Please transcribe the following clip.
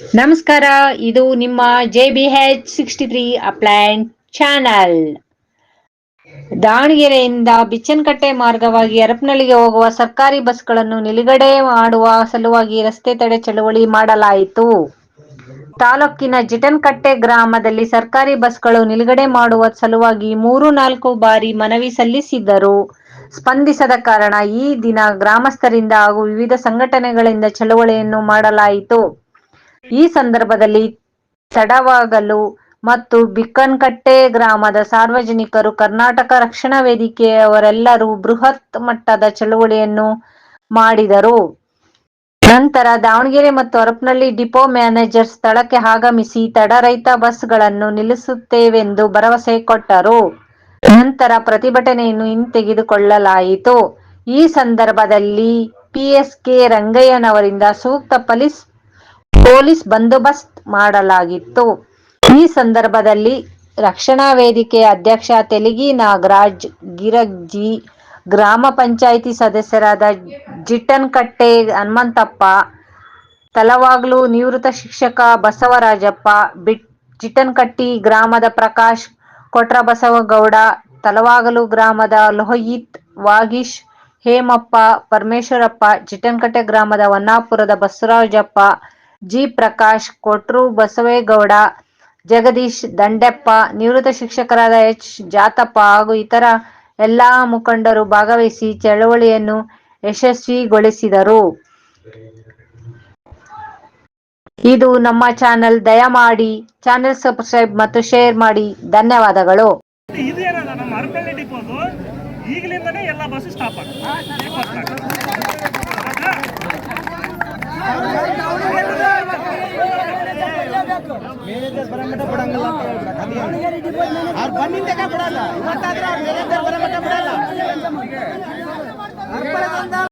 ನಮಸ್ಕಾರ, ಇದು ನಿಮ್ಮ JBH63 ಅಪ್ಲೈಂಟ್ ಚಾನಲ್. ದಾವಣಗೆರೆಯಿಂದ ಬಿಚ್ಚನಕಟ್ಟೆ ಮಾರ್ಗವಾಗಿ ಹರಪನಹಳ್ಳಿಗೆ ಹೋಗುವ ಸರ್ಕಾರಿ ಬಸ್ಗಳನ್ನು ನಿಲುಗಡೆ ಮಾಡುವ ಸಲುವಾಗಿ ರಸ್ತೆ ತಡೆ ಚಳವಳಿ ಮಾಡಲಾಯಿತು. ತಾಲೂಕಿನ ಜಿಟನಕಟ್ಟೆ ಗ್ರಾಮದಲ್ಲಿ ಸರ್ಕಾರಿ ಬಸ್ಗಳು ನಿಲುಗಡೆ ಮಾಡುವ ಸಲುವಾಗಿ 3-4 ಬಾರಿ ಮನವಿ ಸಲ್ಲಿಸಿದ್ದರೂ ಸ್ಪಂದಿಸದ ಕಾರಣ ಈ ದಿನ ಗ್ರಾಮಸ್ಥರಿಂದ ಹಾಗೂ ವಿವಿಧ ಸಂಘಟನೆಗಳಿಂದ ಚಳವಳಿಯನ್ನು ಮಾಡಲಾಯಿತು. ಈ ಸಂದರ್ಭದಲ್ಲಿ ತಡವಾಗಲು ಮತ್ತು ಬಿಕ್ಕನಕಟ್ಟೆ ಗ್ರಾಮದ ಸಾರ್ವಜನಿಕರು, ಕರ್ನಾಟಕ ರಕ್ಷಣಾ ವೇದಿಕೆಯವರೆಲ್ಲರೂ ಬೃಹತ್ ಮಟ್ಟದ ಚಳವಳಿಯನ್ನು ಮಾಡಿದರು. ನಂತರ ದಾವಣಗೆರೆ ಮತ್ತು ಹರಪನಹಳ್ಳಿ ಡಿಪೋ ಮ್ಯಾನೇಜರ್ ಸ್ಥಳಕ್ಕೆ ಆಗಮಿಸಿ ತಡರಹಿತ ಬಸ್ಗಳನ್ನು ನಿಲ್ಲಿಸುತ್ತೇವೆಂದು ಭರವಸೆ ಕೊಟ್ಟರು. ನಂತರ ಪ್ರತಿಭಟನೆಯನ್ನು ಹಿಂತೆಗೆದುಕೊಳ್ಳಲಾಯಿತು. ಈ ಸಂದರ್ಭದಲ್ಲಿ ಪಿಎಸ್‌ಕೆ ರಂಗಯ್ಯನವರಿಂದ ಸೂಕ್ತ ಪೊಲೀಸ್ ಬಂದೋಬಸ್ತ್ ಮಾಡಲಾಗಿತ್ತು. ಈ ಸಂದರ್ಭದಲ್ಲಿ ರಕ್ಷಣಾ ವೇದಿಕೆಯ ಅಧ್ಯಕ್ಷ ತೆಲಗಿ ನಾಗರಾಜ್ ಗಿರಗ್ಜಿ, ಗ್ರಾಮ ಪಂಚಾಯಿತಿ ಸದಸ್ಯರಾದ ಜಿಟನಕಟ್ಟೆ ಹನುಮಂತಪ್ಪ, ತಲವಾಗಲು ನಿವೃತ್ತ ಶಿಕ್ಷಕ ಬಸವರಾಜಪ್ಪ, ಜಿಟನಕಟ್ಟೆ ಗ್ರಾಮದ ಪ್ರಕಾಶ್, ಕೊಟ್ರಬಸವಗೌಡ, ತಲವಾಗಲು ಗ್ರಾಮದ ಲೋಹಿತ್, ವಾಗೀಶ್, ಹೇಮಪ್ಪ, ಪರಮೇಶ್ವರಪ್ಪ, ಜಿಟನಕಟ್ಟೆ ಗ್ರಾಮದ ಹೊನ್ನಾಪುರದ ಬಸವರಾಜಪ್ಪ, ಜಿ. ಪ್ರಕಾಶ್, ಕೊಟ್ರು ಬಸವೇಗೌಡ, ಜಗದೀಶ್, ದಂಡೆಪ್ಪ, ನಿವೃತ್ತ ಶಿಕ್ಷಕರಾದ ಎಚ್. ಜಾತಪ್ಪ ಹಾಗೂ ಇತರ ಎಲ್ಲ ಮುಖಂಡರು ಭಾಗವಹಿಸಿ ಚಳವಳಿಯನ್ನು ಯಶಸ್ವಿಗೊಳಿಸಿದರು. ಇದು ನಮ್ಮ ಚಾನೆಲ್. ದಯಮಾಡಿ ಚಾನೆಲ್ ಸಬ್ಸ್ಕ್ರೈಬ್ ಮತ್ತು ಶೇರ್ ಮಾಡಿ. ಧನ್ಯವಾದಗಳು. ಇದೇನದ ನಮ್ಮ ಹರಪನಹಳ್ಳಿ ಡಿಪೋದು ಈಗಲಿಂದನೇ ಎಲ್ಲ ಬಸ್ ಸ್ಟಾಪ್ ಮ್ಯಾನೇಜರ್ ಬರಮಟ ಬಿಡಂಗಿಲ್ಲ ಅಂತ ಹೇಳ್ಬಿಡಕ್ಕೆ. ಅವ್ರು ಬಂದಿದ್ದಕ್ಕೆ ಬಿಡಲ್ಲ, ಇವತ್ತಾದ್ರೆ ಅವ್ರ ಮ್ಯಾನೇಜರ್ ಬರಮಟ ಬಿಡಲ್ಲ.